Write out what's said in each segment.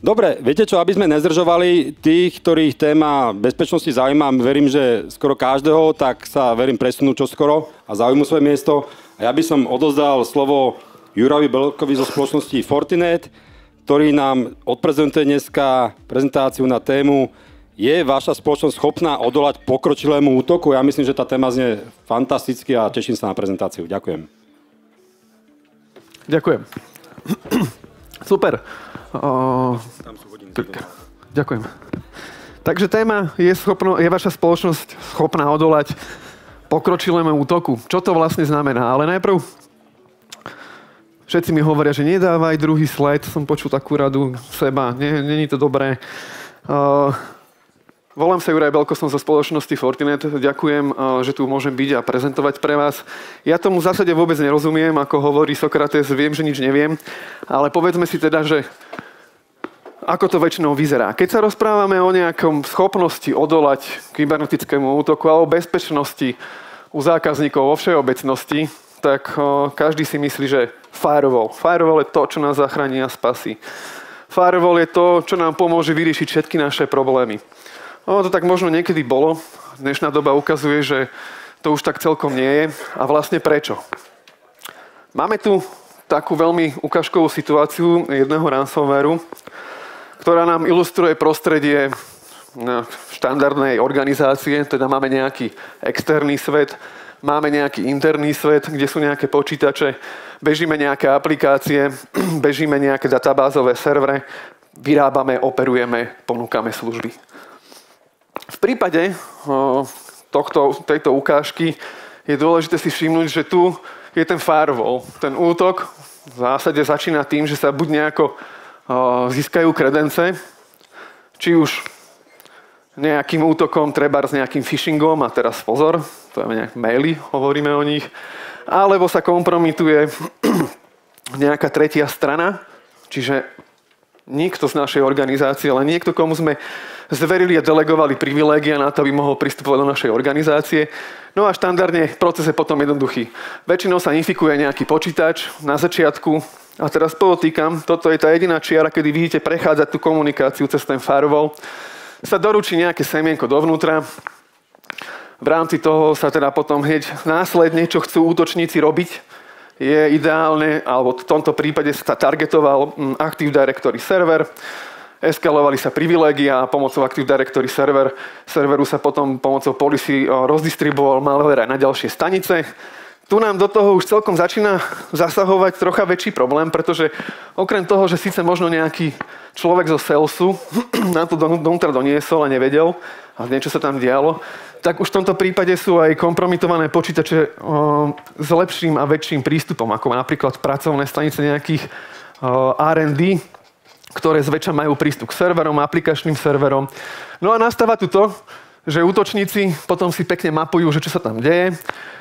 Dobre, viete čo, aby sme nezdržovali tých, ktorých téma bezpečnosti zaujíma, verím, že skoro každého, tak sa verím presunú čoskoro a zaujmu svoje miesto. A ja by som odozdal slovo Jurajovi Belkovi zo spoločnosti Fortinet, ktorý nám odprezentuje dneska prezentáciu na tému Je vaša spoločnosť schopná odolať pokročilému útoku? Ja myslím, že tá téma znie fantasticky a teším sa na prezentáciu. Ďakujem. Ďakujem. Super. Tam sú hodiny. Ďakujem. Takže téma je vaša spoločnosť schopná odolať pokročilému útoku. Čo to vlastne znamená? Ale najprv všetci mi hovoria, že nedávaj druhý slide. Som počul takú radu seba. Není to dobré. Volám sa Juraj Belko, som zo spoločnosti Fortinet. Ďakujem, že tu môžem byť a prezentovať pre vás. Ja tomu v zásade vôbec nerozumiem, ako hovorí Sokrates, viem, že nič neviem, ale povedzme si teda, že ako to väčšinou vyzerá. Keď sa rozprávame o nejakom schopnosti odolať kybernetickému útoku alebo bezpečnosti u zákazníkov vo všeobecnosti, tak každý si myslí, že firewall. Firewall je to, čo nás zachráni a spasí. Firewall je to, čo nám pomôže vyriešiť všetky naše problémy. No, to tak možno niekedy bolo. Dnešná doba ukazuje, že to už tak celkom nie je. A vlastne prečo? Máme tu takú veľmi ukážkovú situáciu jedného ransomwareu, ktorá nám ilustruje prostredie štandardnej organizácie, teda máme nejaký externý svet, máme nejaký interný svet, kde sú nejaké počítače, bežíme nejaké aplikácie, bežíme nejaké databázové servere, vyrábame, operujeme, ponúkame služby. V prípade tejto ukážky je dôležité si všimnúť, že tu je ten firewall. Ten útok v zásade začína tým, že sa buď nejako získajú kredence, či už nejakým útokom, trebárs nejakým phishingom, a teraz pozor, to je nejak maily, hovoríme o nich, alebo sa kompromituje nejaká tretia strana, čiže nikto z našej organizácie, ale niekto, komu sme zverili a delegovali privilégia na to, aby mohol pristupovať do našej organizácie. No a štandardne proces je potom jednoduchý. Väčšinou sa infikuje nejaký počítač na začiatku a teraz podotýkam, toto je tá jediná čiara, kedy vidíte prechádzať tú komunikáciu cez ten firewall. Sa doručí nejaké semienko dovnútra. V rámci toho sa teda potom hneď následne, čo chcú útočníci robiť, je ideálne, alebo v tomto prípade sa targetoval Active Directory server, eskalovali sa privilégia a pomocou Active Directory serveru sa potom pomocou policy rozdistribuoval malware aj na ďalšie stanice. Tu nám do toho už celkom začína zasahovať trocha väčší problém, pretože okrem toho, že síce možno nejaký človek zo salesu na to dovnútra doniesol a nevedel a niečo sa tam dialo, tak už v tomto prípade sú aj kompromitované počítače s lepším a väčším prístupom, ako napríklad pracovné stanice nejakých R&D, ktoré zväčša majú prístup k serverom, aplikačným serverom. No a nastáva tu to, že útočníci potom si pekne mapujú, že čo sa tam deje,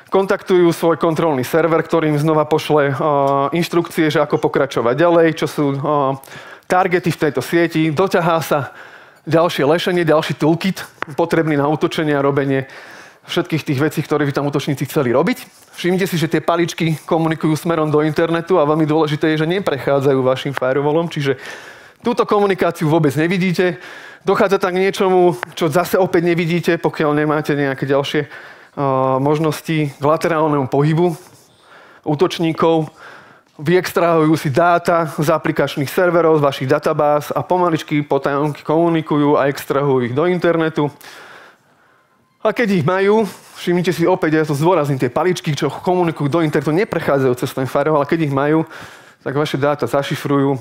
kontaktujú svoj kontrolný server, ktorým znova pošle inštrukcie, že ako pokračovať ďalej, čo sú targety v tejto sieti, doťahá sa ďalšie lešenie, ďalší toolkit potrebný na útočenie a robenie všetkých tých vecí, ktoré by tam útočníci chceli robiť. Všimnite si, že tie paličky komunikujú smerom do internetu a veľmi dôležité je, že neprechádzajú vašim firewallom, čiže túto komunikáciu vôbec nevidíte. Dochádza tak k niečomu, čo zase opäť nevidíte, pokiaľ nemáte nejaké ďalšie možnosti k laterálnemu pohybu útočníkov. Vyextrahujú si dáta z aplikačných serverov, z vašich databáz a pomaličky potajomky komunikujú a extrahujú ich do internetu. A keď ich majú, všimnite si opäť, ja to zdôrazním, tie paličky, čo komunikujú do internetu, neprechádzajú cez ten firewall, ale keď ich majú, tak vaše dáta zašifrujú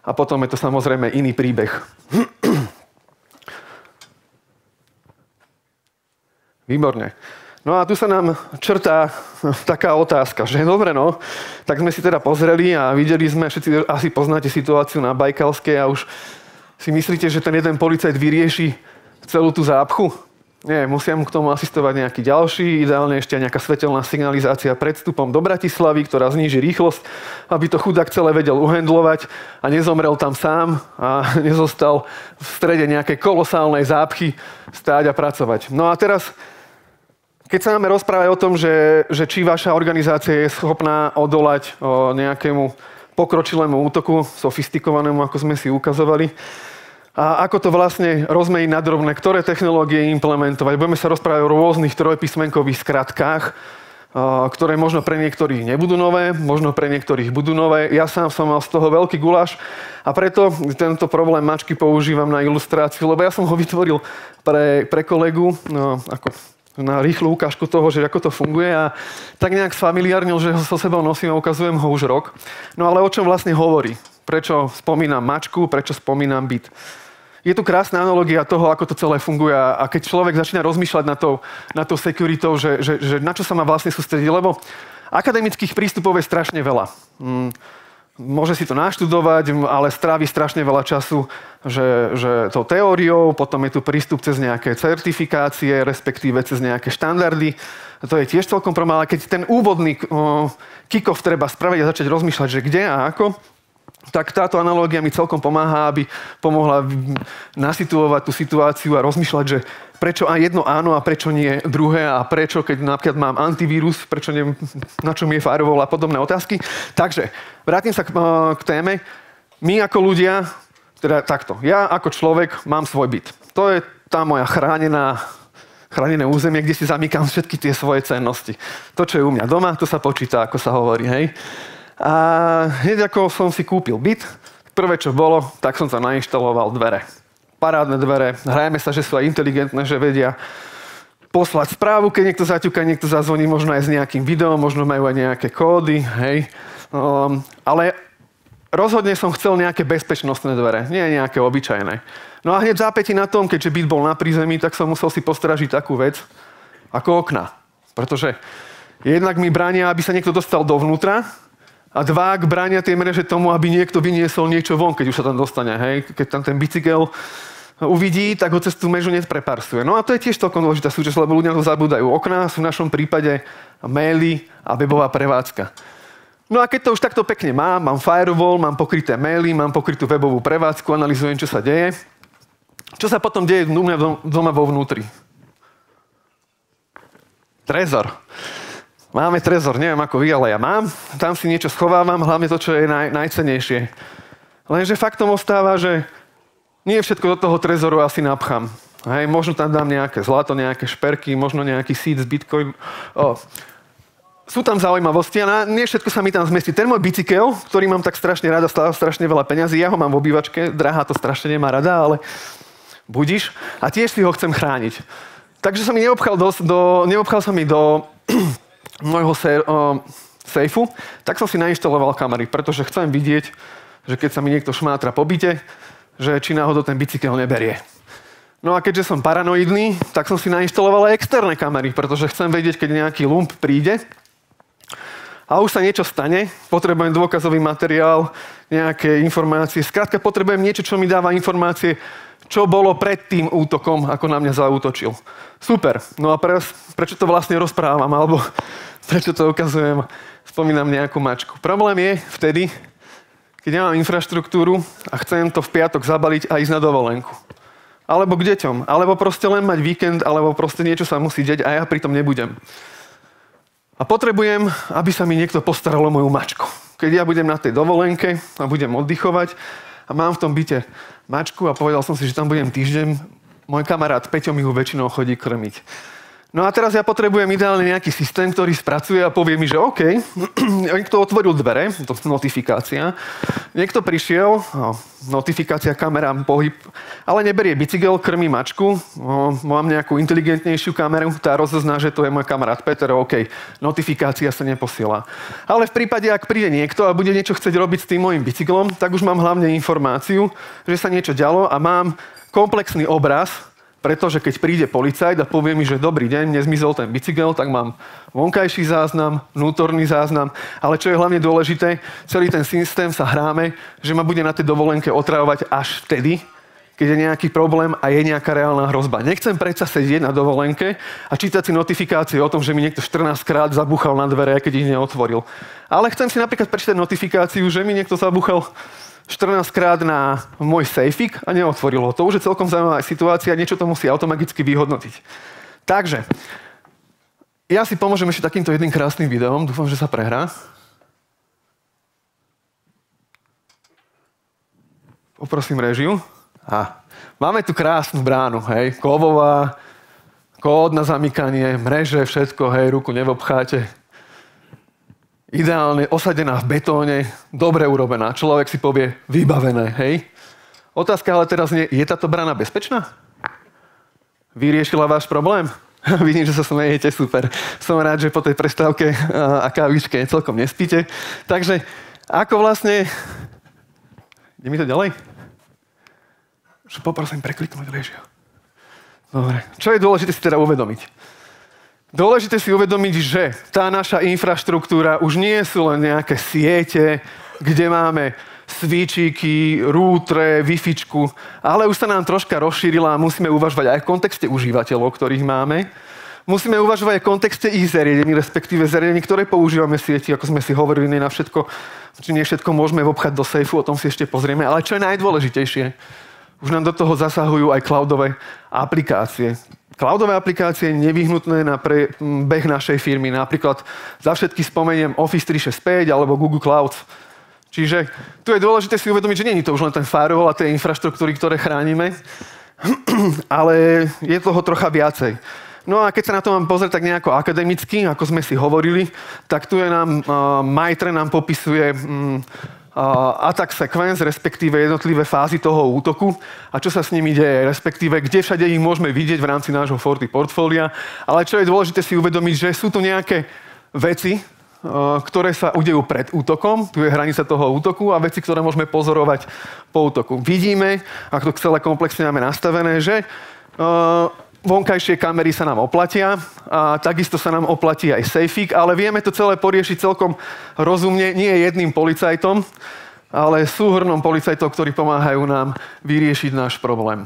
a potom je to samozrejme iný príbeh. Výborne. No a tu sa nám črtá taká otázka, že dobre, no, tak sme si teda pozreli a videli sme, všetci asi poznáte situáciu na Bajkalskej a už si myslíte, že ten jeden policajt vyrieši celú tú zápchu? Nie, musia mu k tomu asistovať nejaký ďalší, ideálne ešte nejaká svetelná signalizácia pred vstupom do Bratislavy, ktorá zníži rýchlosť, aby to chudák celé vedel uhendlovať a nezomrel tam sám a nezostal v strede nejakej kolosálnej zápchy stáť a pracovať. No a teraz, keď sa máme rozprávať o tom, že či vaša organizácia je schopná odolať nejakému pokročilému útoku, sofistikovanému, ako sme si ukazovali. A ako to vlastne rozmeniť na drobné, ktoré technológie implementovať. Budeme sa rozprávať o rôznych trojpísmenkových skratkách, ktoré možno pre niektorých nebudú nové, možno pre niektorých budú nové. Ja sám som mal z toho veľký guláš a preto tento problém mačky používam na ilustráciu, lebo ja som ho vytvoril pre kolegu ako na rýchlu ukážku toho, že ako to funguje a tak nejak sfamiliárnil, že ho so sebou nosím a ukazujem ho už rok. No ale o čom vlastne hovorí? Prečo spomínam mačku, prečo spomínam byt? Je tu krásna analogia toho, ako to celé funguje a keď človek začína rozmýšľať nad tou securitou, že na čo sa má vlastne sústrediť, lebo akademických prístupov je strašne veľa. Môže si to naštudovať, ale strávi strašne veľa času, že tou teóriou, potom je tu prístup cez nejaké certifikácie, respektíve cez nejaké štandardy. To je tiež celkom problém, ale keď ten úvodný kick-off treba spraviť a začať rozmýšľať, že kde a ako, tak táto analogia mi celkom pomáha, aby pomohla nasituovať tú situáciu a rozmýšľať, že prečo aj jedno áno a prečo nie druhé a prečo, keď napríklad mám antivírus, prečo neviem, na čom je firewall a podobné otázky. Takže, vrátim sa k téme. My ako ľudia, teda takto, ja ako človek mám svoj byt. To je tá moja chránené územie, kde si zamykam všetky tie svoje cennosti. To, čo je u mňa doma, to sa počíta, ako sa hovorí, hej. A hneď ako som si kúpil byt, prvé čo bolo, tak som sa nainštaloval dvere. Parádne dvere, hrajeme sa, že sú aj inteligentné, že vedia poslať správu, keď niekto zaťuka, niekto zazvoní, možno aj s nejakým videom, možno majú aj nejaké kódy, hej. Ale rozhodne som chcel nejaké bezpečnostné dvere, nie nejaké obyčajné. No a hneď zápätí na tom, keďže byt bol na prízemí, tak som musel si postražiť takú vec ako okna. Pretože jednak mi bránia, aby sa niekto dostal dovnútra, a dvák bránia tie mreže tomu, aby niekto vyniesol niečo von, keď už sa tam dostane. Hej? Keď tam ten bicykel uvidí, tak ho cez tú mrežu nepreparsuje. No a to je tiež celkom dôležitá súčasť, lebo ľudia to zabúdajú. Okná sú v našom prípade maily a webová prevádzka. No a keď to už takto pekne mám firewall, mám pokryté maily, mám pokrytú webovú prevádzku, analyzujem, čo sa deje. Čo sa potom deje u mňa doma vo vnútri? Trezor. Máme trezor, neviem ako vy, ale ja mám. Tam si niečo schovávam, hlavne to, čo je najcennejšie. Lenže faktom ostáva, že nie všetko do toho trezoru asi napchám. Hej, možno tam dám nejaké zlato, nejaké šperky, možno nejaký seed z Bitcoin. Sú tam zaujímavosti a nie všetko sa mi tam zmestí. Ten môj bicykel, ktorý mám tak strašne rada, stáva strašne veľa peňazí, ja ho mám v obývačke, drahá to strašne nemá rada, ale budiš. A tiež si ho chcem chrániť. Takže sa mi neobchal sa mi do môjho sejfu, tak som si nainštaloval kamery, pretože chcem vidieť, že keď sa mi niekto šmátra po byte, že či náhodou ten bicykel neberie. No a keďže som paranoidný, tak som si nainštaloval aj externé kamery, pretože chcem vedieť, keď nejaký lump príde a už sa niečo stane, potrebujem dôkazový materiál, nejaké informácie, skrátka potrebujem niečo, čo mi dáva informácie, čo bolo pred tým útokom, ako na mňa zaútočil. Super. No a prečo to vlastne rozprávam, alebo prečo to ukazujem, spomínam nejakú mačku. Problém je vtedy, keď ja mám infraštruktúru a chcem to v piatok zabaliť a ísť na dovolenku. Alebo k deťom, alebo proste len mať víkend, alebo proste niečo sa musí deť a ja pritom nebudem. A potrebujem, aby sa mi niekto postaral o moju mačku. Keď ja budem na tej dovolenke a budem oddychovať a mám v tom byte mačku a povedal som si, že tam budem týždeň, môj kamarát Peťo mi ho väčšinou chodí krmiť. No a teraz ja potrebujem ideálne nejaký systém, ktorý spracuje a povie mi, že OK, niekto otvoril dvere, to je notifikácia, niekto prišiel, notifikácia, kamera, pohyb, ale neberie bicykel, krmí mačku, mám nejakú inteligentnejšiu kameru, tá rozozná, že to je môj kamarát Peter, OK, notifikácia sa neposiela. Ale v prípade, ak príde niekto a bude niečo chcieť robiť s tým môjim bicyklom, tak už mám hlavne informáciu, že sa niečo dialo a mám komplexný obraz, pretože keď príde policajt a povie mi, že dobrý deň, nezmizol ten bicykel, tak mám vonkajší záznam, vnútorný záznam, ale čo je hlavne dôležité, celý ten systém sa hráme, že ma bude na tej dovolenke otravovať až vtedy, keď je nejaký problém a je nejaká reálna hrozba. Nechcem predsa sedieť na dovolenke a čítať si notifikácie o tom, že mi niekto 14 krát zabúchal na dvere, keď ich neotvoril. Ale chcem si napríklad prečítať notifikáciu, že mi niekto zabúchal 14 krát na môj sejfik a neotvorilo. To už je celkom zaujímavá situácia, niečo to musí automaticky vyhodnotiť. Takže, ja si pomôžem ešte takýmto jedným krásnym videom, dúfam, že sa prehrá. Poprosím režiu. Máme tu krásnu bránu, hej, kovová, kód na zamykanie, mreže, všetko, hej, ruku nevobcháte. Ideálne osadená v betóne, dobre urobená. Človek si povie, vybavené, hej. Otázka ale teraz nie, je táto brána bezpečná? Vyriešila váš problém? Vidím, že sa smejete, super. Som rád, že po tej prestávke a kávičke celkom nespíte. Takže, ako vlastne... Ide mi to ďalej? Poprosím prekliknúť režiu. Dobre. Čo je dôležité si teda uvedomiť? Dôležité si uvedomiť, že tá naša infraštruktúra už nie sú len nejaké siete, kde máme switchiky, rútre, wifičku, ale už sa nám troška rozšírila a musíme uvažovať aj v kontexte užívateľov, ktorých máme. Musíme uvažovať aj v kontexte ich zariadení, respektíve zariadení, ktoré používame v sieti, ako sme si hovorili, nie na všetko, či nie všetko môžeme vopchať do sejfu, o tom si ešte pozrieme. Ale čo je najdôležitejšie, už nám do toho zasahujú aj cloudové aplikácie. Cloudové aplikácie nevyhnutné na beh našej firmy. Napríklad za všetky spomeniem Office 365 alebo Google Cloud. Čiže tu je dôležité si uvedomiť, že nie je to už len ten firewall a tie infraštruktúry, ktoré chránime, ale je toho trocha viacej. No a keď sa na to mám pozrieť tak nejako akademicky, ako sme si hovorili, tak tu je nám MITRE nám popisuje attack sequence, respektíve jednotlivé fázy toho útoku a čo sa s nimi deje, respektíve kde všade ich môžeme vidieť v rámci nášho Forti portfólia. Ale čo je dôležité si uvedomiť, že sú tu nejaké veci, ktoré sa udejú pred útokom, tu je hranica toho útoku a veci, ktoré môžeme pozorovať po útoku. Vidíme, ak to celé komplexne máme nastavené, že vonkajšie kamery sa nám oplatia a takisto sa nám oplatí aj safeik, ale vieme to celé poriešiť celkom rozumne, nie jedným policajtom, ale súhrnom policajtov, ktorí pomáhajú nám vyriešiť náš problém.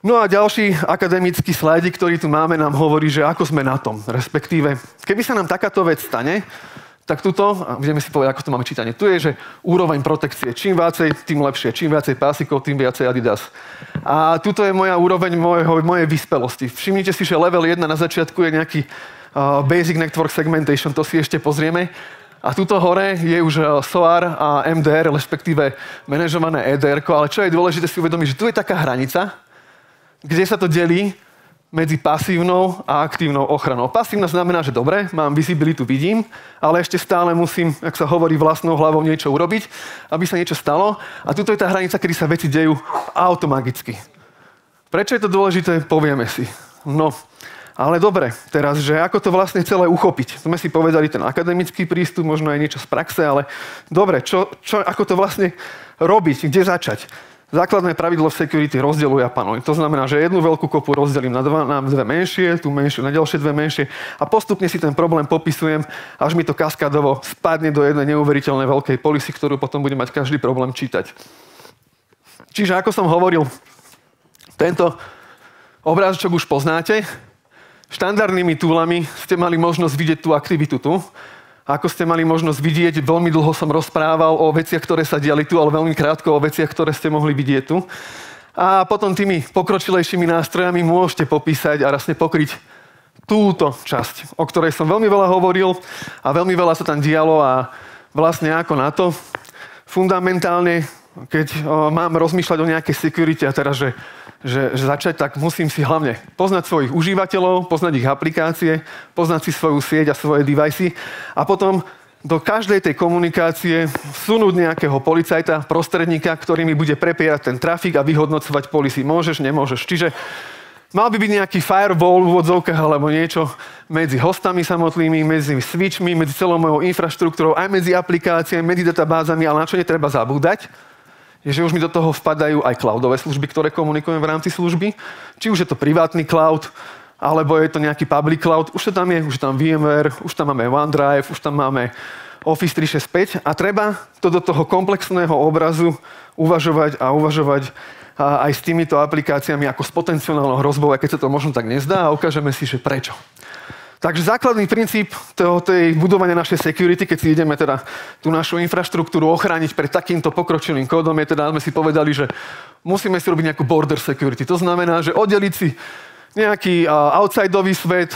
No a ďalší akademický slajdik, ktorý tu máme, nám hovorí, že ako sme na tom. Respektíve, keby sa nám takáto vec stane, tak tuto, a budeme si povedať, ako to máme čítanie, tu je, že úroveň protekcie, čím viacej, tým lepšie, čím viacej pásikov, tým viacej Adidas. A tuto je moja úroveň mojej vyspelosti. Všimnite si, že level 1 na začiatku je nejaký Basic Network Segmentation, to si ešte pozrieme. A tuto hore je už SOAR a MDR, respektíve manažované EDR, ale čo je dôležité si uvedomiť, že tu je taká hranica, kde sa to delí medzi pasívnou a aktívnou ochranou. Pasívna znamená, že dobre, mám visibilitu, vidím, ale ešte stále musím, ak sa hovorí, vlastnou hlavou niečo urobiť, aby sa niečo stalo. A tuto je tá hranica, kedy sa veci dejú automaticky. Prečo je to dôležité, povieme si. No, ale dobre, teraz, že ako to vlastne celé uchopiť? Sme si povedali ten akademický prístup, možno aj niečo z praxe, ale dobre, ako to vlastne robiť, kde začať? Základné pravidlo v security rozdeľuj a panuj. To znamená, že jednu veľkú kopu rozdelím na dve menšie, tú menšiu na ďalšie dve menšie a postupne si ten problém popisujem, až mi to kaskadovo spadne do jednej neuveriteľnej veľkej polisy, ktorú potom bude mať každý problém čítať. Čiže ako som hovoril, tento obrázok už poznáte. Štandardnými túlami ste mali možnosť vidieť tú aktivitu tu. Ako ste mali možnosť vidieť, veľmi dlho som rozprával o veciach, ktoré sa diali tu, ale veľmi krátko o veciach, ktoré ste mohli vidieť tu. A potom tými pokročilejšími nástrojami môžete popísať a vlastne pokryť túto časť, o ktorej som veľmi veľa hovoril a veľmi veľa sa tam dialo a vlastne ako na to. Fundamentálne, keď mám rozmýšľať o nejakej security a teraz, že začať, tak musím si hlavne poznať svojich užívateľov, poznať ich aplikácie, poznať si svoju sieť a svoje devicey a potom do každej tej komunikácie vsunúť nejakého policajta, prostredníka, ktorý mi bude prepierať ten trafik a vyhodnocovať policy. Môžeš, nemôžeš. Čiže mal by byť nejaký firewall v úvodzovkách alebo niečo medzi hostami samotnými, medzi switchmi, medzi celou mojou infraštruktúrou, aj medzi aplikáciami, medzi databázami, ale na čo netreba zabúdať, je, že už mi do toho vpadajú aj cloudové služby, ktoré komunikujem v rámci služby. Či už je to privátny cloud, alebo je to nejaký public cloud. Už to tam je, už je tam VMware, už tam máme OneDrive, už tam máme Office 365 a treba to do toho komplexného obrazu uvažovať aj s týmito aplikáciami ako s potenciálnou hrozbou, aj keď sa to možno tak nezdá a ukážeme si, že prečo. Takže základný princíp tej budovania našej security, keď si ideme teda tú našu infraštruktúru ochrániť pred takýmto pokročilým kódom, je teda, sme si povedali, že musíme si robiť nejakú border security. To znamená, že oddeliť si nejaký outsideový svet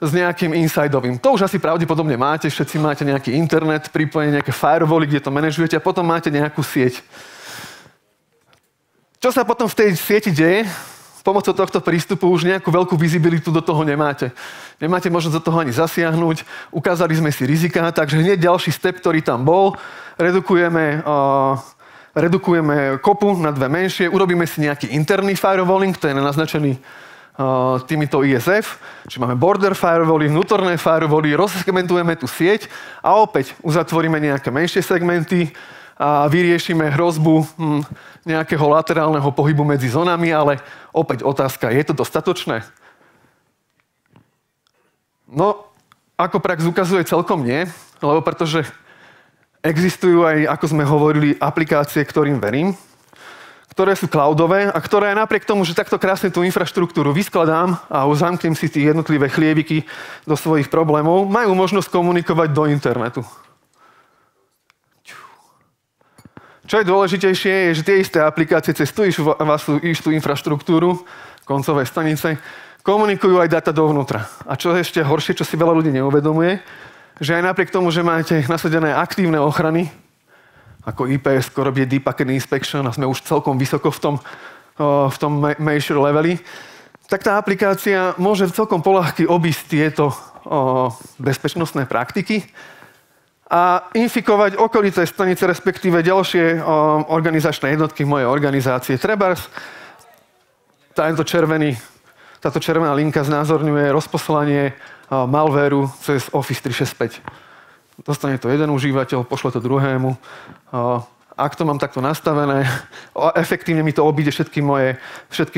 s nejakým insideovým. To už asi pravdepodobne máte, všetci máte nejaký internet, pripojenie, nejaké firewally, kde to manažujete a potom máte nejakú sieť. Čo sa potom v tej sieti deje? Pomocou tohto prístupu už nejakú veľkú vizibilitu do toho nemáte. Nemáte možnosť do toho ani zasiahnuť. Ukázali sme si rizika, takže hneď ďalší step, ktorý tam bol, redukujeme kopu na dve menšie, urobíme si nejaký interný firewalling, to je naznačený týmito ISF, čiže máme border firewally, vnútorné firewally, rozsegmentujeme tú sieť a opäť uzatvoríme nejaké menšie segmenty a vyriešime hrozbu nejakého laterálneho pohybu medzi zónami, ale opäť otázka, je to dostatočné? No, ako prax ukazuje, celkom nie, lebo pretože existujú aj, ako sme hovorili, aplikácie, ktorým verím, ktoré sú cloudové a ktoré aj napriek tomu, že takto krásne tú infraštruktúru vyskladám a zamknem si tie jednotlivé chlieviky do svojich problémov, majú možnosť komunikovať do internetu. Čo je dôležitejšie, je, že tie isté aplikácie cez tú istú infraštruktúru, koncové stanice, komunikujú aj dáta dovnútra. A čo je ešte horšie, čo si veľa ľudí neuvedomuje, že aj napriek tomu, že máte nasadené aktívne ochrany, ako IPS, robí Deep Packet Inspection a sme už celkom vysoko v tom major leveli, tak tá aplikácia môže celkom poľahky obísť tieto bezpečnostné praktiky a infikovať okolité stanice, respektíve ďalšie organizačné jednotky mojej organizácie. Trebárs táto červená linka znázorňuje rozposlanie malvéru cez Office 365. Dostane to jeden užívateľ, pošle to druhému. Ak to mám takto nastavené, efektívne mi to obíde všetky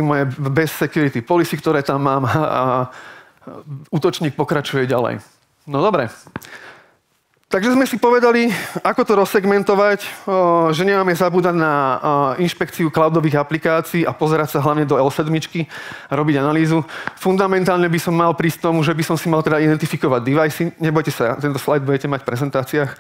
moje best security policy, ktoré tam mám a útočník pokračuje ďalej. No dobre. Takže sme si povedali, ako to rozsegmentovať, že nemáme zabúdať na inšpekciu cloudových aplikácií a pozerať sa hlavne do L7 a robiť analýzu. Fundamentálne by som mal prísť tomu, že by som si mal teda identifikovať device. Nebojte sa, tento slide budete mať v prezentáciách,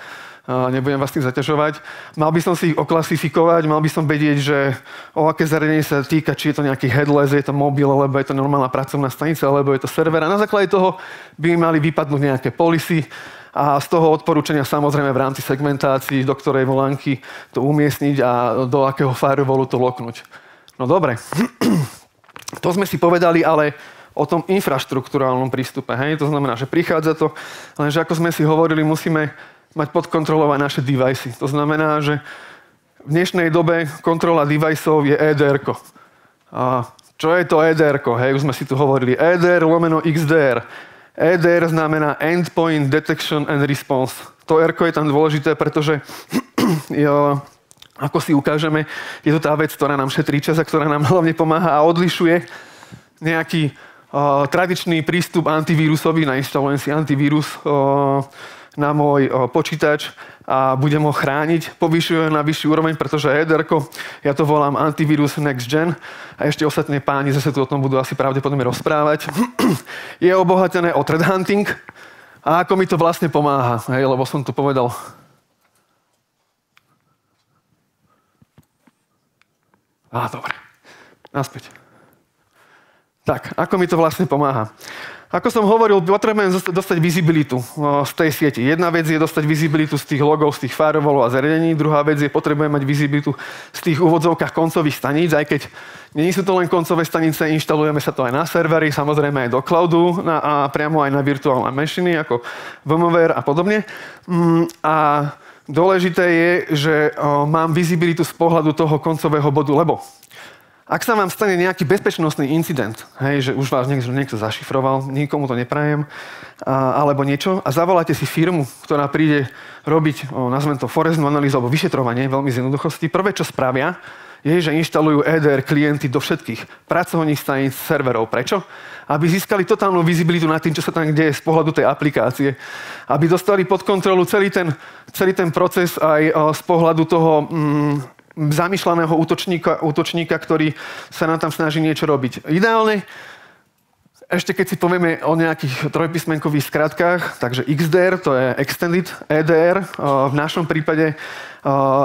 nebudem vás tým zaťažovať. Mal by som si ich oklasifikovať, mal by som vedieť, že o aké zariadenie sa týka, či je to nejaký headless, je to mobil, alebo je to normálna pracovná stanica, alebo je to server. A na základe toho by mali vypadnúť nejaké policy, a z toho odporúčania samozrejme v rámci segmentácií, do ktorej volánky to umiestniť a do akého firewallu to loknúť. No dobre, to sme si povedali, ale o tom infraštruktúrálnom prístupe. Hej? To znamená, že prichádza to, lenže ako sme si hovorili, musíme mať pod kontrolou aj naše device. To znamená, že v dnešnej dobe kontrola deviceov je EDR-ko. A čo je to EDR-ko? Hej, už sme si tu hovorili. EDR lomeno XDR. EDR znamená Endpoint Detection and Response. To R-ko je tam dôležité, pretože ako si ukážeme, je to tá vec, ktorá nám šetrí čas a ktorá nám hlavne pomáha a odlišuje nejaký tradičný prístup antivírusový. Nainštalujem si antivírus na môj počítač a budem ho chrániť. Povyšujem na vyšší úroveň, pretože EDR-ko, ja to volám antivírus Next Gen a ešte ostatní páni zase tu o tom budú asi pravdepodobne rozprávať. Je obohatené o threat hunting a ako mi to vlastne pomáha, hej, lebo som tu povedal. Dobre. Naspäť. Tak, ako mi to vlastne pomáha? Ako som hovoril, potrebujem dostať vizibilitu z tej siete. Jedna vec je dostať vizibilitu z tých logov, z tých firewallov a zariadení. Druhá vec je, potrebujem mať vizibilitu z tých úvodzovkách koncových staníc, aj keď nie sú to len koncové stanice, inštalujeme sa to aj na servery, samozrejme aj do cloudu a priamo aj na virtuálne mašiny, ako VMware a podobne. A dôležité je, že mám vizibilitu z pohľadu toho koncového bodu, lebo ak sa vám stane nejaký bezpečnostný incident, hej, že už vás niekto zašifroval, nikomu to neprajem, alebo niečo, a zavoláte si firmu, ktorá príde robiť, nazvem to forestnú analýzu alebo vyšetrovanie, veľmi z jednoduchosti, prvé, čo spravia, je, že inštalujú EDR klienty do všetkých pracovných staníc serverov. Prečo? Aby získali totálnu vizibilitu nad tým, čo sa tam deje z pohľadu tej aplikácie. Aby dostali pod kontrolu celý ten proces aj z pohľadu toho zamýšľaného útočníka, ktorý sa nám tam snaží niečo robiť. Ideálne Ešte keď si povieme o nejakých trojpísmenkových skratkách, takže XDR, to je Extended EDR. V našom prípade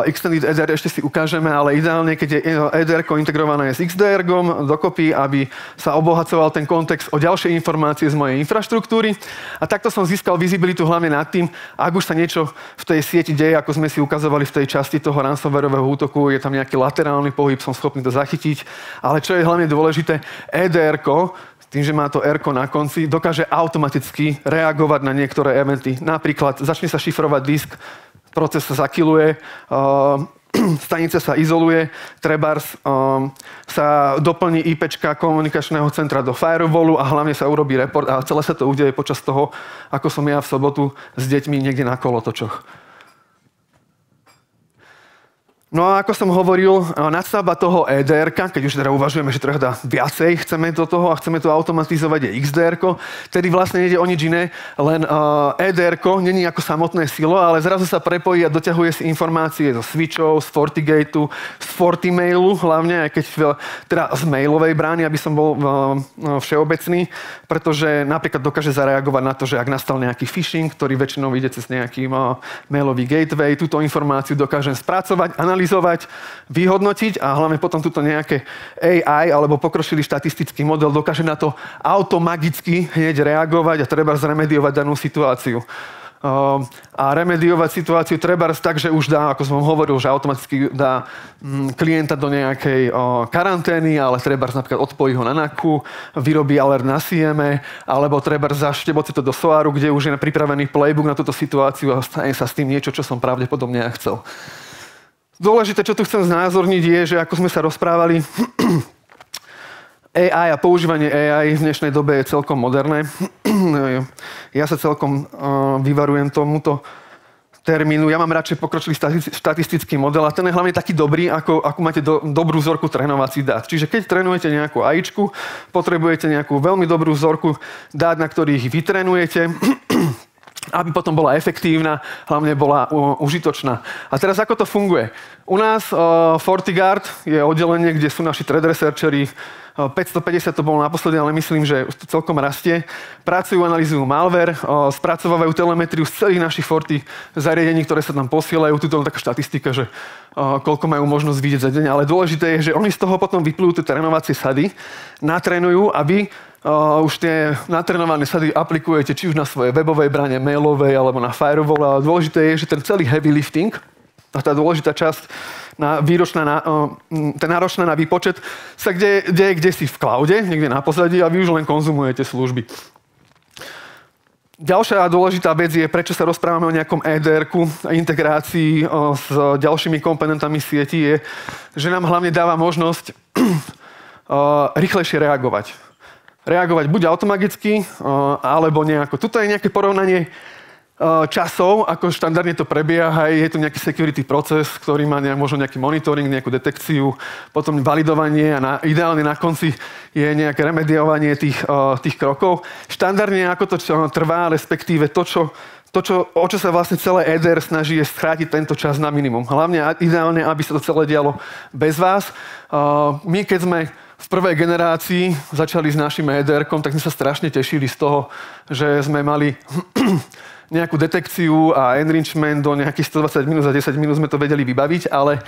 Extended EDR ešte si ukážeme, ale ideálne, keď je EDR-ko integrované s XDR-kom dokopy, aby sa obohacoval ten kontext o ďalšie informácie z mojej infraštruktúry. A takto som získal visibilitu hlavne nad tým, ak už sa niečo v tej sieti deje, ako sme si ukazovali v tej časti toho ransomwareového útoku, je tam nejaký laterálny pohyb, som schopný to zachytiť. Ale čo je hlavne dôležité, EDR-ko, tým, že má to R-ko na konci, dokáže automaticky reagovať na niektoré eventy. Napríklad začne sa šifrovať disk, proces sa zakiluje, stanice sa izoluje, trebárs sa doplní IPčka komunikačného centra do firewallu a hlavne sa urobí report a celé sa to udeje počas toho, ako som ja v sobotu s deťmi niekde na kolotočoch. No a ako som hovoril, nadstavba toho EDR-ka, keď už teda uvažujeme, že teda viacej chceme do toho a chceme to automatizovať, je XDR-ko, tedy vlastne nejde o nič iné, len EDR-ko není ako samotné silo, ale zrazu sa prepojí a doťahuje si informácie zo switchov, z FortiGateu, z FortiMailu hlavne, aj keď teda z mailovej brány, aby som bol všeobecný, pretože napríklad dokáže zareagovať na to, že ak nastal nejaký phishing, ktorý väčšinou ide cez nejaký mailový gateway, túto informáciu dokážem spracovať, analyzovať, vyhodnotiť a hlavne potom túto nejaké AI alebo pokročilý štatistický model dokáže na to automagicky hneď reagovať a treba zremediovať danú situáciu. A remediovať situáciu treba tak, že už dá, ako som hovoril, že automaticky dá klienta do nejakej karantény, ale treba napríklad odpojí ho na NAKu, vyrobí alert na CME, alebo treba zašteboci to do SOARu, kde už je pripravený playbook na túto situáciu a stane sa s tým niečo, čo som pravdepodobne chcel. Dôležité, čo tu chcem znázorniť, je, že ako sme sa rozprávali, AI a používanie AI v dnešnej dobe je celkom moderné. Ja sa celkom vyvarujem tomuto termínu. Ja mám radšej pokročilý štatistický model a ten je hlavne taký dobrý, ako máte dobrú vzorku trénovacích dát. Čiže keď trénujete nejakú AIčku, potrebujete nejakú veľmi dobrú vzorku dát, na ktorých vytrénujete, aby potom bola efektívna, hlavne bola užitočná. A teraz ako to funguje? U nás FortiGuard je oddelenie, kde sú naši threat researcheri, 550 to bolo naposledy, ale myslím, že to celkom rastie. Pracujú, analyzujú malware, spracovávajú telemetriu z celých našich Forti zariadení, ktoré sa tam posielajú. Tuto je taká štatistika, že koľko majú možnosť vidieť za deň. Ale dôležité je, že oni z toho potom vyplujú tie trénovacie sady, natrénujú, aby už tie natrénované sady aplikujete či už na svoje webovej bráne, mailovej alebo na firewall. Ale dôležité je, že ten celý heavy lifting, a tá dôležitá časť ten náročná na výpočet sa deje kdesi v cloude, niekde na pozadí a vy už len konzumujete služby. Ďalšia dôležitá vec je, prečo sa rozprávame o nejakom EDR-ku a integrácii s ďalšími komponentami sieti, je, že nám hlavne dáva možnosť rýchlejšie reagovať. Reagovať buď automaticky, alebo nejako. Tuto je nejaké porovnanie časov, ako štandardne to prebieha, je tu nejaký security proces, ktorý má možno nejaký monitoring, nejakú detekciu, potom validovanie a ideálne na konci je nejaké remediovanie tých krokov. Štandardne ako to trvá, respektíve o čo sa vlastne celé EDR snaží, je skrátiť tento čas na minimum. Hlavne ideálne, aby sa to celé dialo bez vás. My, keď sme v prvej generácii začali s našim EDR-kom, tak sme sa strašne tešili z toho, že sme mali nejakú detekciu a enrichment do nejakých 120 minút, za 10 minút sme to vedeli vybaviť, ale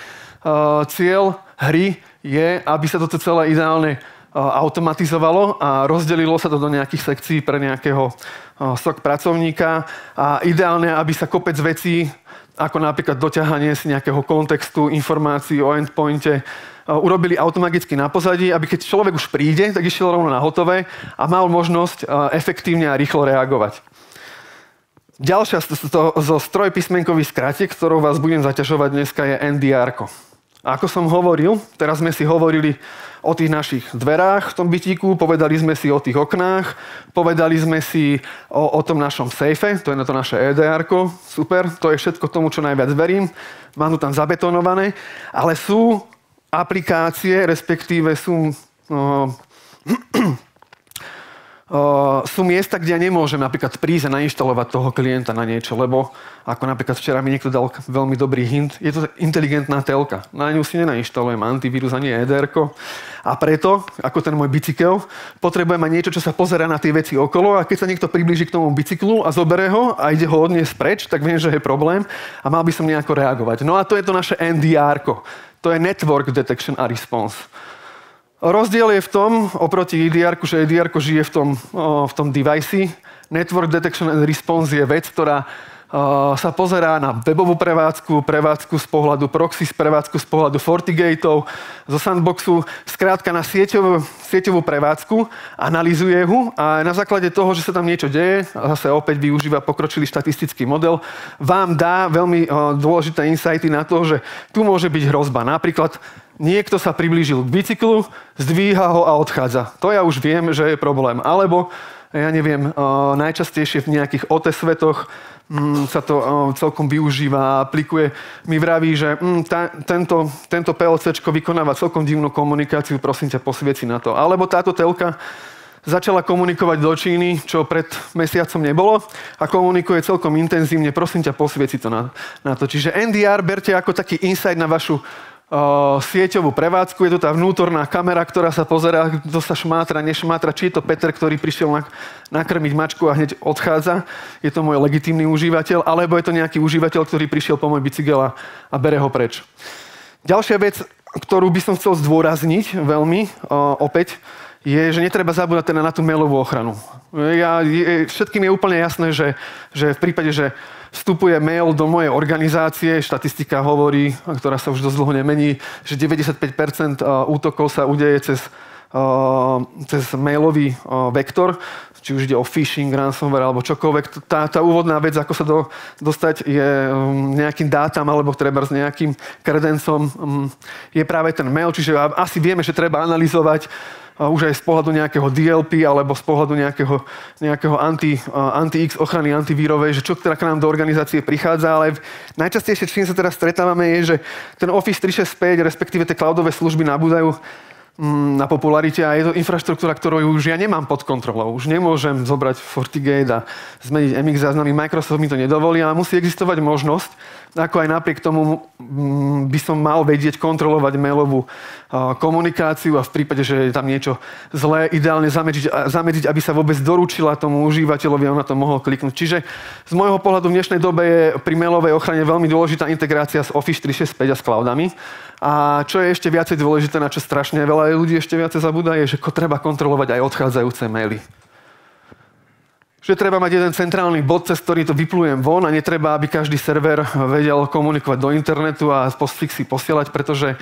cieľ hry je, aby sa toto celé ideálne automatizovalo a rozdelilo sa to do nejakých sekcií pre nejakého SOC pracovníka a ideálne, aby sa kopec vecí, ako napríklad doťahanie si nejakého kontextu, informácií o endpointe, urobili automaticky na pozadí, aby keď človek už príde, tak išiel rovno na hotové a mal možnosť efektívne a rýchlo reagovať. Ďalšia zo strojpísmenkových skratiek, ktorou vás budem zaťažovať dneska, je NDR-ko. Ako som hovoril, teraz sme si hovorili o tých našich dverách v tom bytíku, povedali sme si o tých oknách, povedali sme si o tom našom sejfe, to je na to naše EDR-ko, super, to je všetko tomu, čo najviac verím, mám to tam zabetonované, ale sú aplikácie, respektíve sú sú miesta, kde ja nemôžem napríklad prísť a nainštalovať toho klienta na niečo, lebo ako napríklad včera mi niekto dal veľmi dobrý hint, je to inteligentná telka. Na ňu si nenainštalujem antivírus ani EDR-ko a preto, ako ten môj bicykel, potrebujem mať niečo, čo sa pozerá na tie veci okolo a keď sa niekto priblíži k tomu bicyklu a zoberie ho a ide ho odniesť preč, tak viem, že je problém a mal by som nejako reagovať. No a to je to naše NDR-ko. To je Network Detection a Response. Rozdiel je v tom, oproti EDR-ku, že EDR-ko žije v tom device. Network Detection and Response je vec, ktorá sa pozerá na webovú prevádzku z pohľadu proxy, prevádzku z pohľadu FortiGateov, zo sandboxu, skrátka na sieťovú prevádzku, analyzuje ho a na základe toho, že sa tam niečo deje, a zase opäť využíva pokročilý štatistický model, vám dá veľmi dôležité insighty na to, že tu môže byť hrozba. Napríklad niekto sa priblížil k bicyklu, zdvíha ho a odchádza. To ja už viem, že je problém. Alebo, ja neviem, najčastejšie v nejakých OT svetoch sa to celkom využíva, aplikuje. Mi vraví, že tento PLCčko vykonáva celkom divnú komunikáciu, prosím ťa, posviec si na to. Alebo táto telka začala komunikovať do Číny, čo pred mesiacom nebolo a komunikuje celkom intenzívne, prosím ťa, posviec si to na to. Čiže NDR berte ako taký insight na vašu sieťovú prevádzku. Je to tá vnútorná kamera, ktorá sa pozerá, kto sa šmátra, nešmátra, či je to Peter, ktorý prišiel nakrmiť mačku a hneď odchádza. Je to môj legitímny užívateľ, alebo je to nejaký užívateľ, ktorý prišiel po môj bicykel a bere ho preč. Ďalšia vec, ktorú by som chcel zdôrazniť veľmi, opäť, je, že netreba zabúdať teda na tú mailovú ochranu. Všetkým je úplne jasné, že v prípade, že vstupuje mail do mojej organizácie, štatistika hovorí, ktorá sa už dosť dlho nemení, že 95% útokov sa udeje cez mailový vektor, či už ide o phishing, ransomware alebo čokoľvek. Tá úvodná vec, ako sa dostať je nejakým dátam alebo treba s nejakým kredencom, je práve ten mail. Čiže asi vieme, že treba analyzovať už aj z pohľadu nejakého DLP alebo z pohľadu nejakého anti-X ochrany antivírovej, že čo teda k nám do organizácie prichádza, ale najčastejšie, čím sa teraz stretávame, je, že ten Office 365, respektíve tie cloudové služby nabúdajú na popularite a je to infraštruktúra, ktorú už ja nemám pod kontrolou. Už nemôžem zobrať FortiGate a zmeniť MX záznamy. Microsoft mi to nedovolí, ale musí existovať možnosť, ako aj napriek tomu by som mal vedieť kontrolovať mailovú komunikáciu a v prípade, že je tam niečo zlé, ideálne zamedziť, aby sa vôbec doručila tomu užívateľovi a on na to mohol kliknúť. Čiže z môjho pohľadu v dnešnej dobe je pri mailovej ochrane veľmi dôležitá integrácia s Office 365 a s cloudami. A čo je ešte viacej dôležité, na čo strašne veľa ľudí ešte viacej zabúda, je, že treba kontrolovať aj odchádzajúce maily. Že treba mať jeden centrálny bod, cez ktorý to vyplujem von a netreba, aby každý server vedel komunikovať do internetu a postfixy posielať, pretože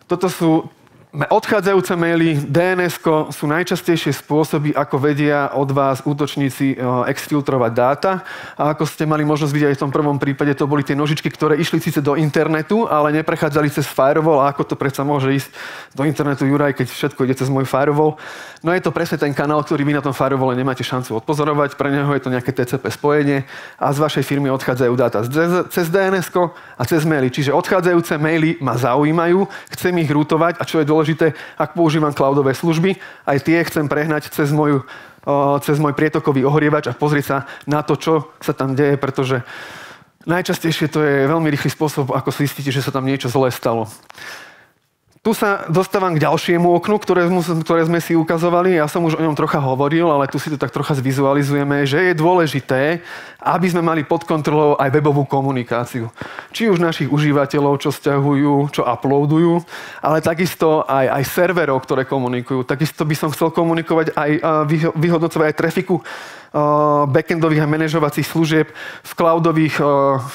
toto sú odchádzajúce maily, DNS-ko sú najčastejšie spôsoby, ako vedia od vás útočníci exfiltrovať dáta. A ako ste mali možnosť vidieť aj v tom prvom prípade, to boli tie nožičky, ktoré išli síce do internetu, ale neprechádzali cez firewall. A ako to predsa môže ísť do internetu, Juraj, keď všetko ide cez môj firewall? No je to presne ten kanál, ktorý vy na tom firewall nemáte šancu odpozorovať. Pre neho je to nejaké TCP spojenie a z vašej firmy odchádzajú dáta cez DNS-ko a cez maily. Čiže odchádzajúce maily ma zaujímajú, chcem ich rutovať a čo je dôležité, ak používam cloudové služby, aj tie chcem prehnať cez môj prietokový ohrievač a pozrieť sa na to, čo sa tam deje, pretože najčastejšie to je veľmi rýchly spôsob, ako si zistíte, že sa tam niečo zlé stalo. Tu sa dostávam k ďalšiemu oknu, ktoré sme si ukazovali. Ja som už o ňom trocha hovoril, ale tu si to tak trocha zvizualizujeme, že je dôležité, aby sme mali pod kontrolou aj webovú komunikáciu. Či už našich užívateľov, čo sťahujú, čo uploadujú, ale takisto aj serverov, ktoré komunikujú. Takisto by som chcel komunikovať aj vyhodnocovať aj trafiku backendových a manažovacích služieb v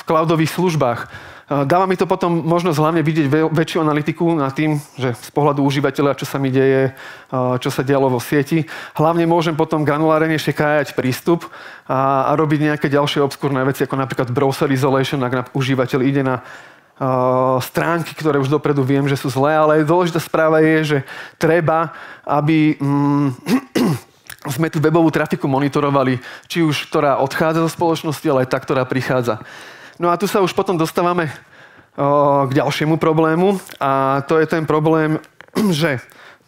cloudových službách. Dáva mi to potom možnosť hlavne vidieť väčšiu analytiku nad tým, že z pohľadu užívateľa, čo sa mi deje, čo sa dialo vo sieti. Hlavne môžem potom granulárenejšie krájať prístup a robiť nejaké ďalšie obskúrne veci, ako napríklad browser isolation, ak užívateľ ide na stránky, ktoré už dopredu viem, že sú zlé, ale dôležitá správa je, že treba, aby sme tú webovú trafiku monitorovali, či už ktorá odchádza zo spoločnosti, ale aj tá, ktorá prichádza. No a tu sa už potom dostávame k ďalšiemu problému a to je ten problém, že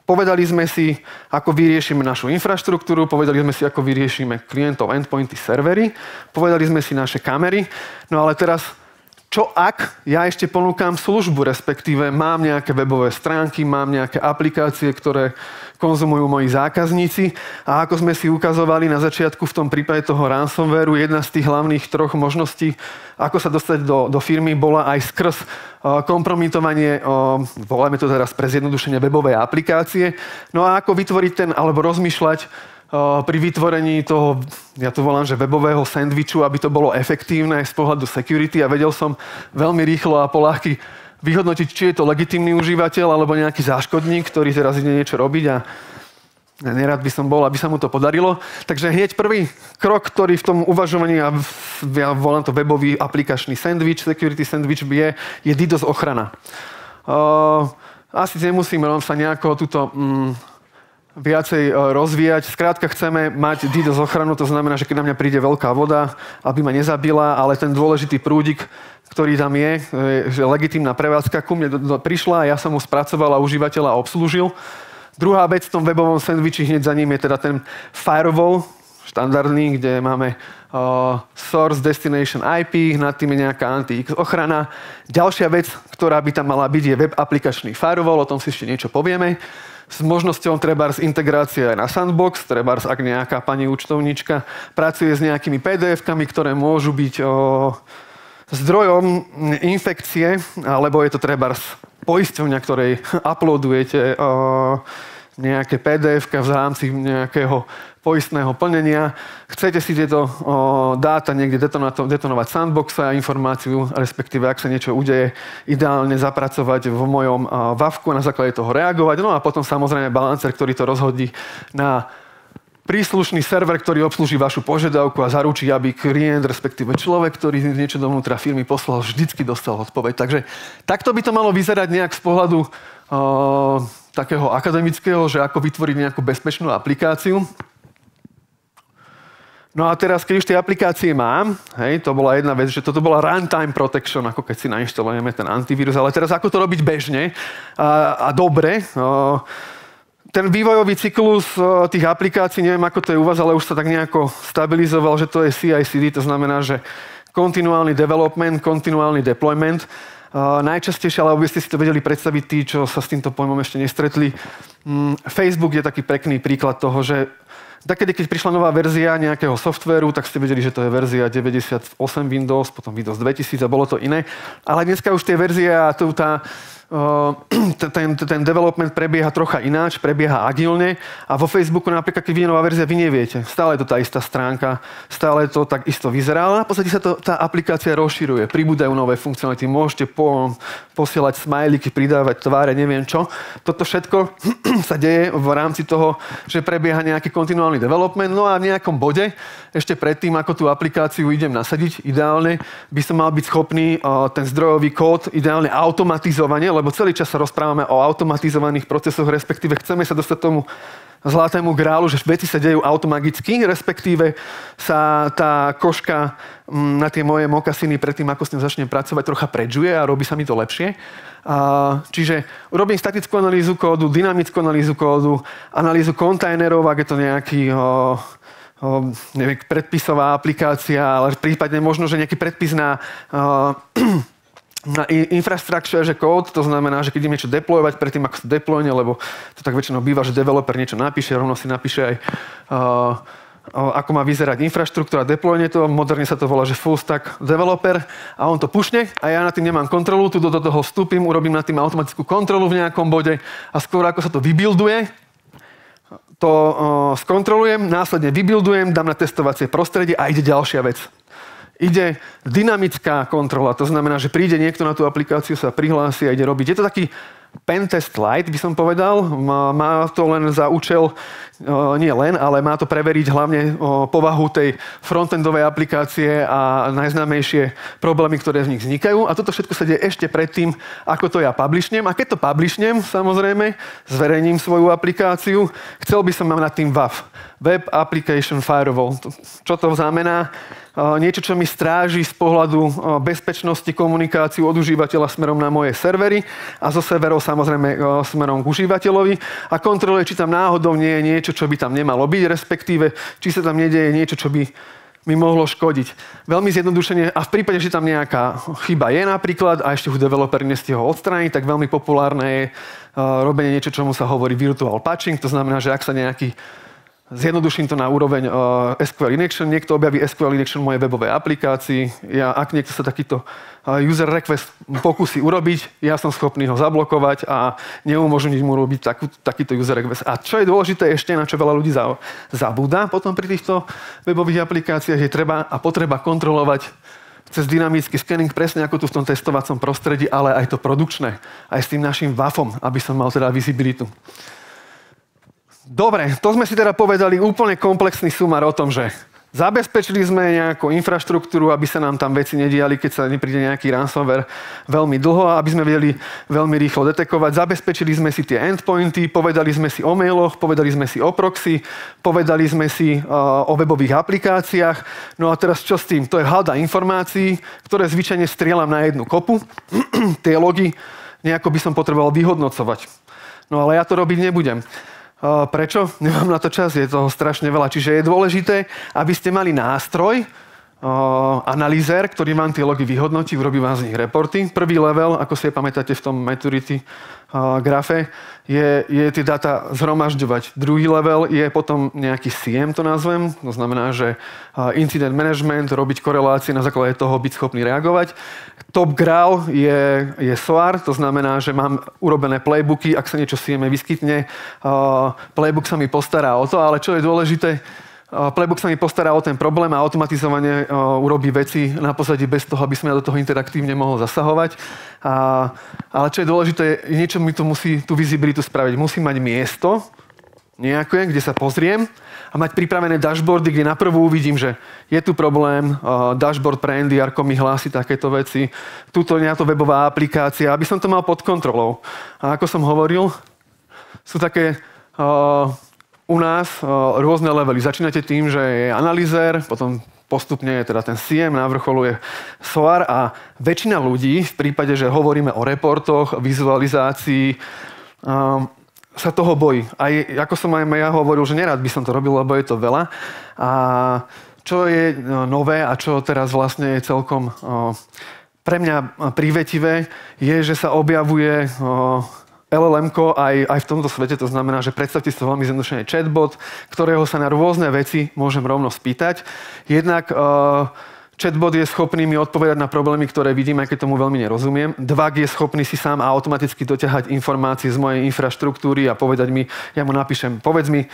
Povedali sme si, ako vyriešime našu infraštruktúru, povedali sme si, ako vyriešime klientov, endpointy, servery, povedali sme si naše kamery, no ale teraz čo ak ja ešte ponúkam službu, respektíve mám nejaké webové stránky, mám nejaké aplikácie, ktoré konzumujú moji zákazníci a ako sme si ukazovali na začiatku v tom prípade toho ransomwareu, jedna z tých hlavných troch možností, ako sa dostať do firmy, bola aj skrz kompromitovanie, voláme to teraz pre zjednodušenie webovej aplikácie. No a ako vytvoriť alebo rozmýšľať pri vytvorení toho, ja to volám, že webového sandviču, aby to bolo efektívne z pohľadu security a vedel som veľmi rýchlo a poľahky vyhodnotiť, či je to legitímny užívateľ alebo nejaký záškodník, ktorý teraz ide niečo robiť a nerad by som bol, aby sa mu to podarilo. Takže hneď prvý krok, ktorý v tom uvažovaní, a ja volám to webový aplikačný sandwich, security sandwich, je DDoS ochrana. Asi nemusím sa nejako túto viacej rozvíjať. Skrátka chceme mať DDoS ochranu, to znamená, že keď na mňa príde veľká voda, aby ma nezabila, ale ten dôležitý prúdik, ktorý tam je, že legitímna prevádzka ku mne prišla a ja som mu spracoval a užívateľa obslúžil. Druhá vec v tom webovom sandwichi, hneď za ním je teda ten firewall, štandardný, kde máme source, destination IP, nad tým je nejaká anti-X ochrana. Ďalšia vec, ktorá by tam mala byť, je web aplikačný firewall, o tom si ešte niečo povieme. S možnosťou trebárs integrácie aj na Sandbox, trebárs ak nejaká pani účtovníčka pracuje s nejakými PDF-kami, ktoré môžu byť zdrojom infekcie, alebo je to trebárs poisťovňa, ktorej uploadujete nejaké PDF-ka v rámci nejakého poistného plnenia. Chcete si tieto dáta niekde detonovať sandboxe a informáciu, respektíve ak sa niečo udeje, ideálne zapracovať v mojom WAF-ku a na základe toho reagovať. No a potom samozrejme balancer, ktorý to rozhodí na príslušný server, ktorý obslúži vašu požiadavku a zaručí, aby klient, respektíve človek, ktorý niečo dovnútra firmy poslal, vždycky dostal odpoveď. Takže takto by to malo vyzerať nejak z pohľadu takého akademického, že ako vytvoriť nejakú bezpečnú aplikáciu. No a teraz, keď už tie aplikácie mám, hej, to bola jedna vec, že toto bola runtime protection, ako keď si nainštalujeme ten antivírus, ale teraz ako to robiť bežne a dobre. Ten vývojový cyklus tých aplikácií, neviem ako to je u vás, ale už sa tak nejako stabilizoval, že to je CI/CD, to znamená, že kontinuálny development, kontinuálny deployment. Najčastejšie, ale aby ste si to vedeli predstaviť tí, čo sa s týmto pojmom ešte nestretli. Facebook je taký pekný príklad toho, že takedy, keď prišla nová verzia nejakého softvéru, tak ste vedeli, že to je verzia 98 Windows, potom Windows 2000 a bolo to iné. Ale dneska už tie verzie a ten development prebieha trocha ináč, prebieha agilne a vo Facebooku napríklad, keď vyjde nová verzia, vy neviete. Stále je to tá istá stránka, stále to tak isto vyzerá, ale v podstate sa tá aplikácia rozširuje, pribúdajú nové funkcionality, môžete posielať smajliky, pridávať tváre, neviem čo. Toto všetko sa deje v rámci toho, že prebieha nejaký kontinuálny development, no a v nejakom bode, ešte predtým, ako tú aplikáciu idem nasadiť, ideálne by som mal byť schopný ten zdrojový kód ideálne automatizovane, lebo celý čas sa rozprávame o automatizovaných procesoch, respektíve chceme sa dostať tomu zlatému grálu, že veci sa dejú automagicky, respektíve sa tá koška na tie moje mokasiny predtým, ako s ním začnem pracovať, trocha predžuje a robí sa mi to lepšie. Čiže urobím statickú analýzu kódu, dynamickú analýzu kódu, analýzu kontajnerov, ak je to nejaký predpisová aplikácia, ale prípadne možno, že nejaký predpis na infrastructure, že kód, to znamená, že keď idem niečo deployovať predtým, ako sa deployne, lebo to tak väčšinou býva, že developer niečo napíše, rovno si napíše aj ako má vyzerať infraštruktúra, deployne to, moderne sa to volá, že full stack developer a on to pušne a ja nad tým nemám kontrolu, tu do toho vstúpim, urobím nad tým automatickú kontrolu v nejakom bode a skôr ako sa to vybuilduje, to skontrolujem, následne vybuildujem, dám na testovacie prostredie a ide ďalšia vec. Ide dynamická kontrola, to znamená, že príde niekto na tú aplikáciu, sa prihlási a ide robiť. Je to taký pentest light, by som povedal. Má to len za účel, nie len, ale má to preveriť hlavne povahu tej frontendovej aplikácie a najznámejšie problémy, ktoré z nich vznikajú. A toto všetko sa deje ešte predtým, ako to ja publishnem. A keď to publishnem, samozrejme, zverejním svoju aplikáciu, chcel by som mať nad tým WAF. Web Application Firewall. Čo to znamená? niečo, čo mi stráži z pohľadu bezpečnosti komunikáciu od užívateľa smerom na moje servery a zo serverov samozrejme smerom k užívateľovi a kontroluje, či tam náhodou nie je niečo, čo by tam nemalo byť, respektíve či sa tam nedieje niečo, čo by mi mohlo škodiť. Veľmi zjednodušene a v prípade, že tam nejaká chyba je napríklad a ešte už developer nestihol odstrániť, tak veľmi populárne je robenie niečo, čomu sa hovorí virtual patching. To znamená, že ak sa nejaký zjednoduším to na úroveň SQL injection. Niekto objaví SQL injection v mojej webovej aplikácii. Ak niekto sa takýto user request pokusí urobiť, ja som schopný ho zablokovať a neumožniť mu robiť takýto user request. A čo je dôležité ešte, na čo veľa ľudí zabúda potom pri týchto webových aplikáciách, je potreba kontrolovať cez dynamický scanning presne ako tu v tom testovacom prostredí, ale aj to produkčné. Aj s tým našim WAFom, aby som mal teda visibilitu. Dobre, to sme si teda povedali úplne komplexný sumár o tom, že zabezpečili sme nejakú infraštruktúru, aby sa nám tam veci nediali, keď sa nepríde nejaký ransomware veľmi dlho, aby sme vedeli veľmi rýchlo detekovať. Zabezpečili sme si tie endpointy, povedali sme si o mailoch, povedali sme si o proxy, povedali sme si o webových aplikáciách. No a teraz čo s tým? To je halda informácií, ktoré zvyčajne strieľam na jednu kopu. Tie logy nejako by som potreboval vyhodnocovať. No ale ja to robiť nebudem. Prečo? Nemám na to čas, je toho strašne veľa. Čiže je dôležité, aby ste mali nástroj, analýzer, ktorý vám tie logy vyhodnotí, urobí vám z nich reporty. Prvý level, ako si pamätáte v tom maturity grafe, je tie dáta zhromažďovať. Druhý level je potom nejaký SIEM, to nazvem. To znamená, že incident management, robiť korelácie, na základe toho byť schopný reagovať. Top grál je SOAR, to znamená, že mám urobené playbooky, ak sa niečo SIEM vyskytne, playbook sa mi postará o to, ale čo je dôležité, playbook sa mi postará o ten problém a automatizovane urobí veci na pozadí bez toho, aby som ja do toho interaktívne mohol zasahovať. Ale čo je dôležité, niečo mi to musí tú visibilitu spraviť. Musím mať miesto nejaké, kde sa pozriem a mať pripravené dashboardy, kde naprvu uvidím, že je tu problém, dashboard pre NDR mi hlási takéto veci, tuto nejaká webová aplikácia, aby som to mal pod kontrolou. A ako som hovoril, sú také u nás rôzne levely. Začínate tým, že je analyzer, potom postupne je teda ten SIEM, na vrcholu je SOAR a väčšina ľudí v prípade, že hovoríme o reportoch, vizualizácii, sa toho bojí. Aj ako som aj ja hovoril, že nerad by som to robil, lebo je to veľa. A čo je nové a čo teraz vlastne je celkom pre mňa prívetivé, je, že sa objavuje LLM-ko aj v tomto svete, to znamená, že predstavte si veľmi zjednodušene chatbot, ktorého sa na rôzne veci môžem rovno spýtať. Jednak chatbot je schopný mi odpovedať na problémy, ktoré vidím, aj keď tomu veľmi nerozumiem. Dvak je schopný si sám automaticky doťahať informácie z mojej infraštruktúry a povedať mi, ja mu napíšem, povedz mi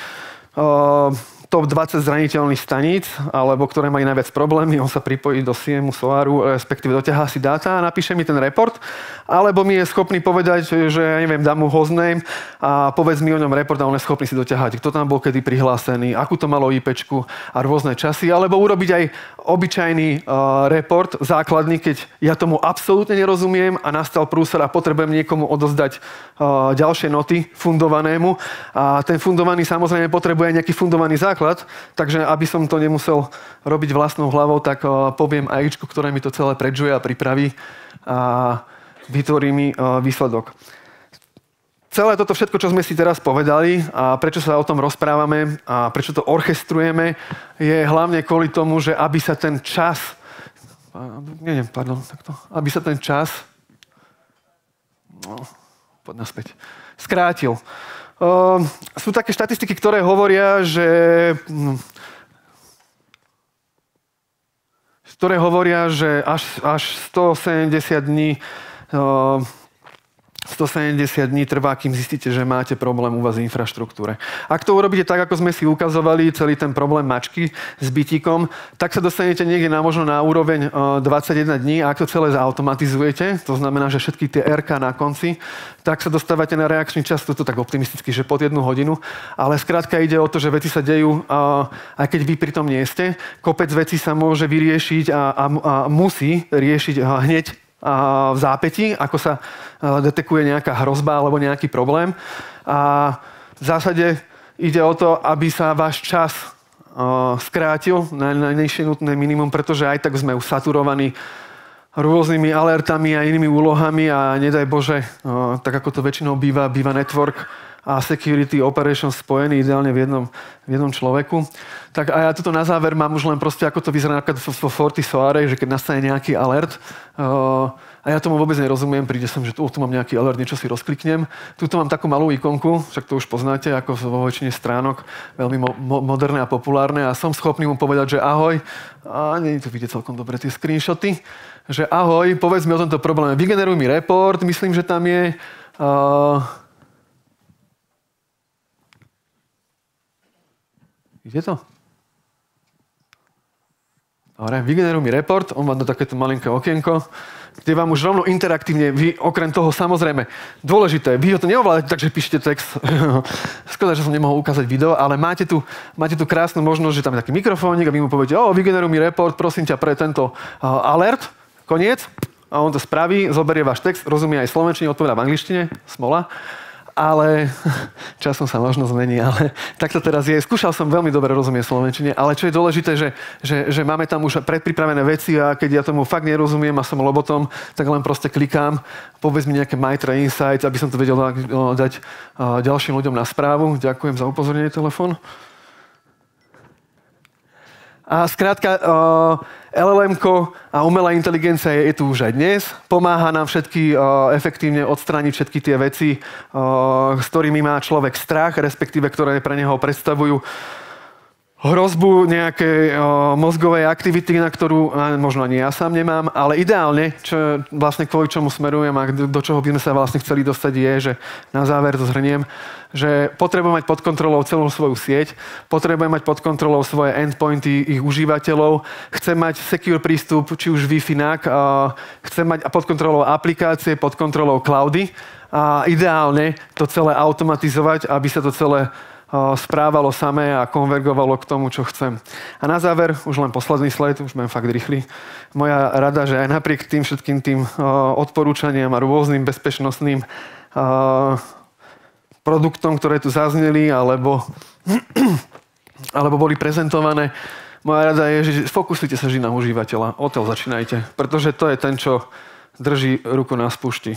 top 20 zraniteľných staníc, alebo ktoré majú najviac problémy, on sa pripojí do SIEMu, SOARu, respektíve doťahá si dáta a napíše mi ten report, alebo mi je schopný povedať, že ja neviem, dám mu hostname a povedz mi o ňom report a on je schopný si doťahať, kto tam bol kedy prihlásený, akú to malo IPčku a rôzne časy, alebo urobiť aj obyčajný report základný, keď ja tomu absolútne nerozumiem a nastal prúser a potrebujem niekomu odozdať ďalšie noty fundovanému a ten fundovaný samozrejme potrebuje nejaký fundovaný základ, takže aby som to nemusel robiť vlastnou hlavou, tak poviem AIčku, ktoré mi to celé predžuje a pripraví a vytvorí mi výsledok. Celé toto všetko, čo sme si teraz povedali a prečo sa o tom rozprávame a prečo to orchestrujeme, je hlavne kvôli tomu, že aby sa ten čas aby sa ten čas poď naspäť, skrátil. Sú také štatistiky, ktoré hovoria, že až 170 dní trvá, kým zistíte, že máte problém u vás v infraštruktúre. Ak to urobíte tak, ako sme si ukazovali, celý ten problém mačky s bytíkom, tak sa dostanete niekde možno na úroveň 21 dní. A ak to celé zautomatizujete, to znamená, že všetky tie RK na konci, tak sa dostávate na reakčný čas, toto tak optimisticky, že pod 1 hodinu. Ale skrátka ide o to, že veci sa dejú, aj keď vy pri tom nie ste. Kopec vecí sa môže vyriešiť a musí riešiť hneď v zápätí, ako sa detekuje nejaká hrozba alebo nejaký problém. A v zásade ide o to, aby sa váš čas skrátil na najnižšie nutné minimum, pretože aj tak sme už saturovaní rôznymi alertami a inými úlohami a nedaj Bože, tak ako to väčšinou býva network a security operations spojený ideálne v jednom človeku. Tak a ja tuto na záver mám už len proste, ako to vyzerá napríklad vo FortiSOARe, že keď nastane nejaký alert, a ja tomu vôbec nerozumiem, príde som, že tu mám nejaký alert, niečo si rozkliknem. Tuto mám takú malú ikonku, však to už poznáte, ako vo väčšine stránok, veľmi moderné a populárne a som schopný mu povedať, že ahoj, a nie tu vidieť celkom dobre tie screenshoty, že ahoj, povedz mi o tomto probléme, vygeneruj mi report, myslím, že tam je... Ide to? Dobre, vygeneruj mi report, on vám dá takéto malinké okienko, kde vám už rovno interaktívne, vy okrem toho samozrejme, dôležité, vy ho to neovládate tak, že píšete text, škoda, že som nemohol ukázať video, ale máte tu krásnu možnosť, že tam je taký mikrofónik a vy mu poviete, vygeneruj mi report, prosím ťa pre tento alert, koniec, a on to spraví, zoberie váš text, rozumie aj slovenčine, odpovedá v angličtine, smola, ale časom sa možno zmení, ale tak to teraz je. Skúšal som veľmi dobre rozumieť slovenčine, ale čo je dôležité, že máme tam už predpripravené veci a keď ja tomu fakt nerozumiem a som lobotom, tak len proste klikám, povedz mi nejaké MyTrain Insights, aby som to vedel dať ďalším ľuďom na správu. Ďakujem za upozornenie, telefón. A skrátka, LLM-ko a umelá inteligencia je tu už aj dnes. Pomáha nám všetky efektívne odstrániť všetky tie veci, s ktorými má človek strach, respektíve ktoré pre neho predstavujú hrozbu nejakej mozgovej aktivity, na ktorú možno ani ja sám nemám, ale ideálne, čo vlastne kvôli čomu smerujem a do čoho by sme sa vlastne chceli dostať je, že na záver to zhrniem, že potrebujem mať pod kontrolou celú svoju sieť, potrebujem mať pod kontrolou svoje endpointy, ich užívateľov, chcem mať secure prístup, či už Wi-Fi, NAC, chcem mať pod kontrolou aplikácie, pod kontrolou cloudy a ideálne to celé automatizovať, aby sa to celé správalo samé a konvergovalo k tomu, čo chcem. A na záver, už len posledný slajd, už budem fakt rýchly. Moja rada, že aj napriek tým všetkým tým odporúčaniam a rôznym bezpečnostným produktom, ktoré tu zazneli, alebo boli prezentované, moja rada je, že fokusujte sa na užívateľa. Odtiaľ začínajte, pretože to je ten, čo drží ruku na spúšti.